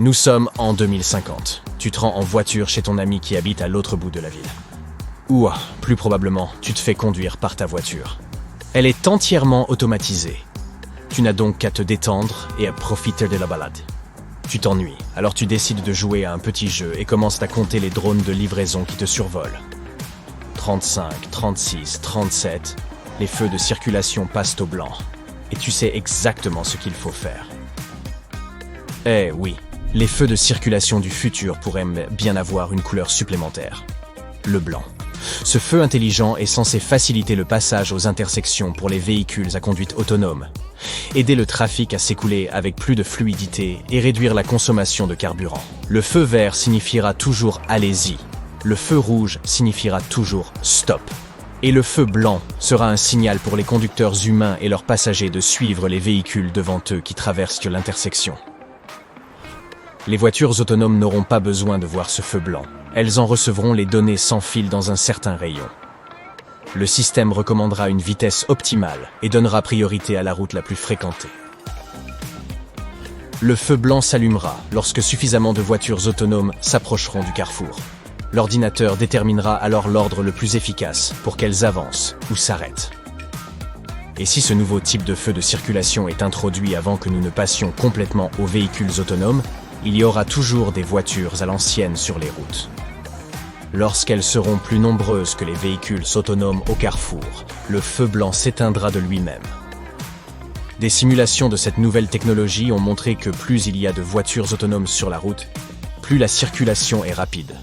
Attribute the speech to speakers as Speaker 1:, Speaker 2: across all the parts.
Speaker 1: Nous sommes en 2050. Tu te rends en voiture chez ton ami qui habite à l'autre bout de la ville. Ou, plus probablement, tu te fais conduire par ta voiture. Elle est entièrement automatisée. Tu n'as donc qu'à te détendre et à profiter de la balade. Tu t'ennuies, alors tu décides de jouer à un petit jeu et commences à compter les drones de livraison qui te survolent. 35, 36, 37, les feux de circulation passent au blanc. Et tu sais exactement ce qu'il faut faire. Eh oui, les feux de circulation du futur pourraient bien avoir une couleur supplémentaire. Le blanc. Ce feu intelligent est censé faciliter le passage aux intersections pour les véhicules à conduite autonome, aider le trafic à s'écouler avec plus de fluidité et réduire la consommation de carburant. Le feu vert signifiera toujours « allez-y ». Le feu rouge signifiera toujours « stop ». Et le feu blanc sera un signal pour les conducteurs humains et leurs passagers de suivre les véhicules devant eux qui traversent l'intersection. Les voitures autonomes n'auront pas besoin de voir ce feu blanc. Elles en recevront les données sans fil dans un certain rayon. Le système recommandera une vitesse optimale et donnera priorité à la route la plus fréquentée. Le feu blanc s'allumera lorsque suffisamment de voitures autonomes s'approcheront du carrefour. L'ordinateur déterminera alors l'ordre le plus efficace pour qu'elles avancent ou s'arrêtent. Et si ce nouveau type de feu de circulation est introduit avant que nous ne passions complètement aux véhicules autonomes, il y aura toujours des voitures à l'ancienne sur les routes. Lorsqu'elles seront plus nombreuses que les véhicules autonomes au carrefour, le feu blanc s'éteindra de lui-même. Des simulations de cette nouvelle technologie ont montré que plus il y a de voitures autonomes sur la route, plus la circulation est rapide.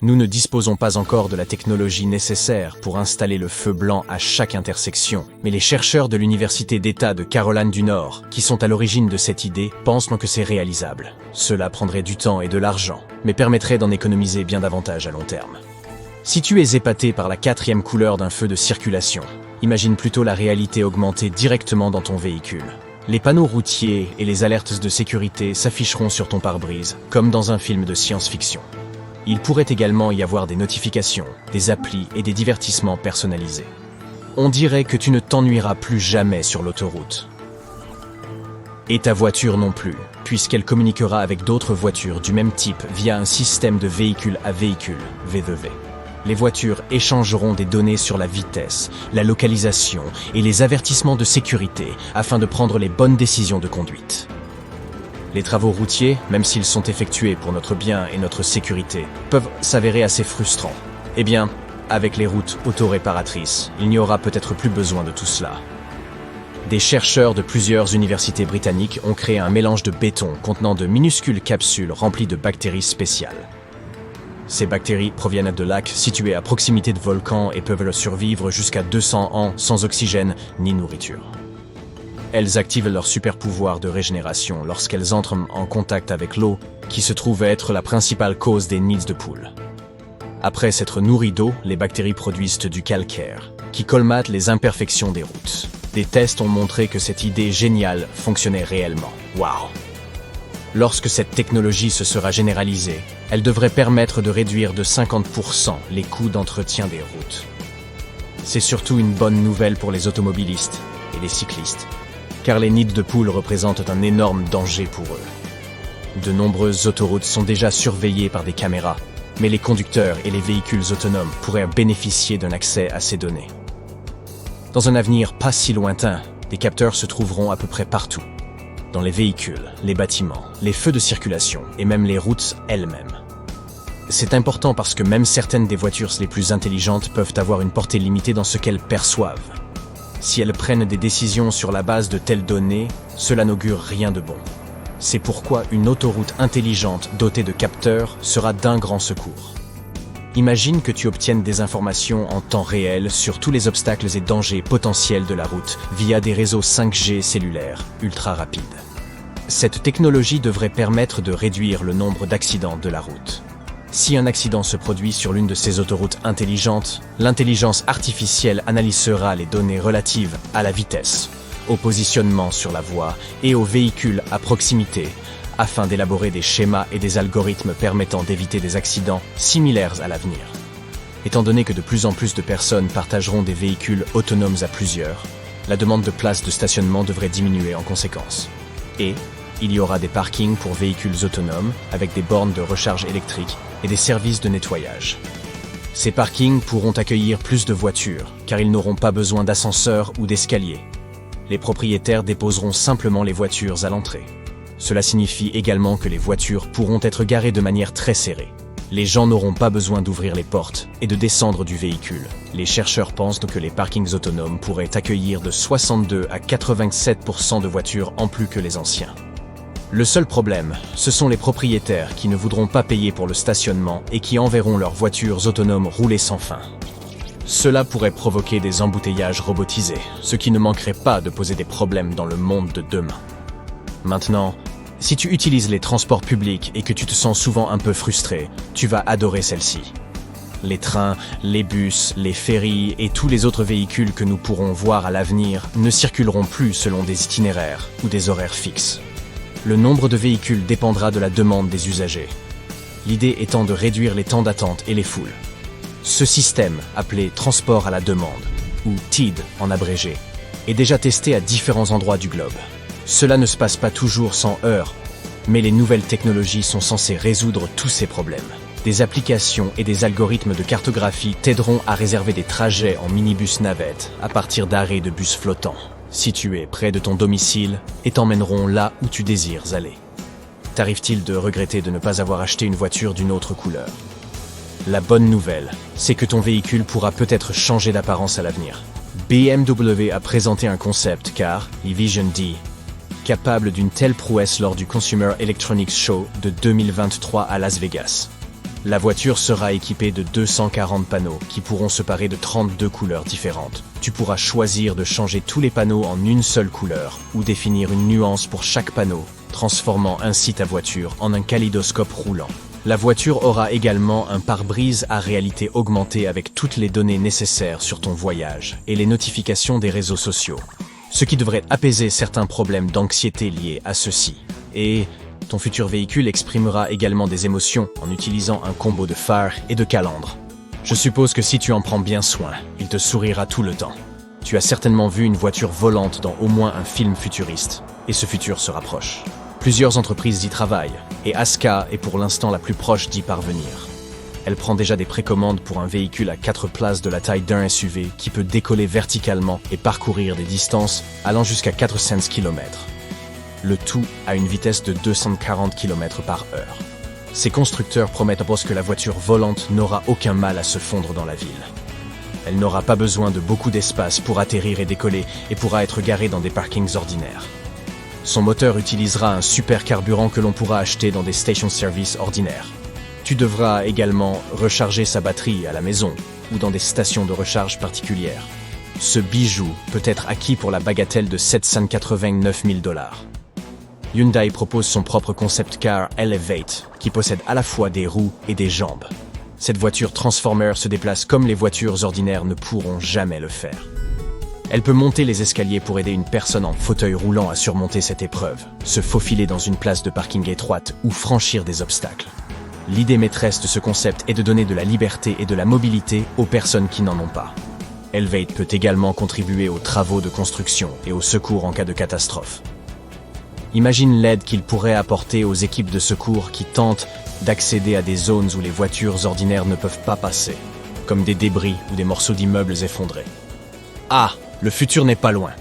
Speaker 1: Nous ne disposons pas encore de la technologie nécessaire pour installer le feu blanc à chaque intersection, mais les chercheurs de l'Université d'État de Caroline du Nord, qui sont à l'origine de cette idée, pensent que c'est réalisable. Cela prendrait du temps et de l'argent, mais permettrait d'en économiser bien davantage à long terme. Si tu es épaté par la 4e couleur d'un feu de circulation, imagine plutôt la réalité augmentée directement dans ton véhicule. Les panneaux routiers et les alertes de sécurité s'afficheront sur ton pare-brise, comme dans un film de science-fiction. Il pourrait également y avoir des notifications, des applis et des divertissements personnalisés. On dirait que tu ne t'ennuieras plus jamais sur l'autoroute. Et ta voiture non plus, puisqu'elle communiquera avec d'autres voitures du même type via un système de véhicule à véhicule, V2V. Les voitures échangeront des données sur la vitesse, la localisation et les avertissements de sécurité afin de prendre les bonnes décisions de conduite. Les travaux routiers, même s'ils sont effectués pour notre bien et notre sécurité, peuvent s'avérer assez frustrants. Eh bien, avec les routes autoréparatrices, il n'y aura peut-être plus besoin de tout cela. Des chercheurs de plusieurs universités britanniques ont créé un mélange de béton contenant de minuscules capsules remplies de bactéries spéciales. Ces bactéries proviennent de lacs situés à proximité de volcans et peuvent survivre jusqu'à 200 ans sans oxygène ni nourriture. Elles activent leur super pouvoir de régénération lorsqu'elles entrent en contact avec l'eau, qui se trouve être la principale cause des nids de poules. Après s'être nourries d'eau, les bactéries produisent du calcaire, qui colmate les imperfections des routes. Des tests ont montré que cette idée géniale fonctionnait réellement. Waouh! Lorsque cette technologie se sera généralisée, elle devrait permettre de réduire de 50% les coûts d'entretien des routes. C'est surtout une bonne nouvelle pour les automobilistes et les cyclistes, car les nids de poules représentent un énorme danger pour eux. De nombreuses autoroutes sont déjà surveillées par des caméras, mais les conducteurs et les véhicules autonomes pourraient bénéficier d'un accès à ces données. Dans un avenir pas si lointain, des capteurs se trouveront à peu près partout, dans les véhicules, les bâtiments, les feux de circulation et même les routes elles-mêmes. C'est important parce que même certaines des voitures les plus intelligentes peuvent avoir une portée limitée dans ce qu'elles perçoivent. Si elles prennent des décisions sur la base de telles données, cela n'augure rien de bon. C'est pourquoi une autoroute intelligente dotée de capteurs sera d'un grand secours. Imagine que tu obtiennes des informations en temps réel sur tous les obstacles et dangers potentiels de la route via des réseaux 5G cellulaires ultra rapides. Cette technologie devrait permettre de réduire le nombre d'accidents de la route. Si un accident se produit sur l'une de ces autoroutes intelligentes, l'intelligence artificielle analysera les données relatives à la vitesse, au positionnement sur la voie et aux véhicules à proximité, afin d'élaborer des schémas et des algorithmes permettant d'éviter des accidents similaires à l'avenir. Étant donné que de plus en plus de personnes partageront des véhicules autonomes à plusieurs, la demande de places de stationnement devrait diminuer en conséquence. Et, il y aura des parkings pour véhicules autonomes, avec des bornes de recharge électrique et des services de nettoyage. Ces parkings pourront accueillir plus de voitures, car ils n'auront pas besoin d'ascenseurs ou d'escaliers. Les propriétaires déposeront simplement les voitures à l'entrée. Cela signifie également que les voitures pourront être garées de manière très serrée. Les gens n'auront pas besoin d'ouvrir les portes et de descendre du véhicule. Les chercheurs pensent que les parkings autonomes pourraient accueillir de 62 à 87% de voitures en plus que les anciens. Le seul problème, ce sont les propriétaires qui ne voudront pas payer pour le stationnement et qui enverront leurs voitures autonomes rouler sans fin. Cela pourrait provoquer des embouteillages robotisés, ce qui ne manquerait pas de poser des problèmes dans le monde de demain. Maintenant, si tu utilises les transports publics et que tu te sens souvent un peu frustré, tu vas adorer celle-ci. Les trains, les bus, les ferries et tous les autres véhicules que nous pourrons voir à l'avenir ne circuleront plus selon des itinéraires ou des horaires fixes. Le nombre de véhicules dépendra de la demande des usagers. L'idée étant de réduire les temps d'attente et les foules. Ce système, appelé transport à la demande, ou TID en abrégé, est déjà testé à différents endroits du globe. Cela ne se passe pas toujours sans heurts, mais les nouvelles technologies sont censées résoudre tous ces problèmes. Des applications et des algorithmes de cartographie t'aideront à réserver des trajets en minibus navette à partir d'arrêts de bus flottants, situés près de ton domicile et t'emmèneront là où tu désires aller. T'arrive-t-il de regretter de ne pas avoir acheté une voiture d'une autre couleur? La bonne nouvelle, c'est que ton véhicule pourra peut-être changer d'apparence à l'avenir. BMW a présenté un concept car, e-Vision D, capable d'une telle prouesse lors du Consumer Electronics Show de 2023 à Las Vegas. La voiture sera équipée de 240 panneaux qui pourront se parer de 32 couleurs différentes. Tu pourras choisir de changer tous les panneaux en une seule couleur ou définir une nuance pour chaque panneau, transformant ainsi ta voiture en un kaléidoscope roulant. La voiture aura également un pare-brise à réalité augmentée avec toutes les données nécessaires sur ton voyage et les notifications des réseaux sociaux, ce qui devrait apaiser certains problèmes d'anxiété liés à ceux-ci. Et ton futur véhicule exprimera également des émotions en utilisant un combo de phares et de calandre. Je suppose que si tu en prends bien soin, il te sourira tout le temps. Tu as certainement vu une voiture volante dans au moins un film futuriste, et ce futur se rapproche. Plusieurs entreprises y travaillent, et Aska est pour l'instant la plus proche d'y parvenir. Elle prend déjà des précommandes pour un véhicule à 4 places de la taille d'un SUV qui peut décoller verticalement et parcourir des distances allant jusqu'à 400 km. Le tout à une vitesse de 240 km/h. Ces constructeurs promettent que la voiture volante n'aura aucun mal à se fondre dans la ville. Elle n'aura pas besoin de beaucoup d'espace pour atterrir et décoller et pourra être garée dans des parkings ordinaires. Son moteur utilisera un super carburant que l'on pourra acheter dans des stations-service ordinaires. Tu devras également recharger sa batterie à la maison ou dans des stations de recharge particulières. Ce bijou peut être acquis pour la bagatelle de 789 000 $. Hyundai propose son propre concept car Elevate, qui possède à la fois des roues et des jambes. Cette voiture Transformer se déplace comme les voitures ordinaires ne pourront jamais le faire. Elle peut monter les escaliers pour aider une personne en fauteuil roulant à surmonter cette épreuve, se faufiler dans une place de parking étroite ou franchir des obstacles. L'idée maîtresse de ce concept est de donner de la liberté et de la mobilité aux personnes qui n'en ont pas. Elevate peut également contribuer aux travaux de construction et au secours en cas de catastrophe. Imagine l'aide qu'il pourrait apporter aux équipes de secours qui tentent d'accéder à des zones où les voitures ordinaires ne peuvent pas passer, comme des débris ou des morceaux d'immeubles effondrés. Ah, le futur n'est pas loin.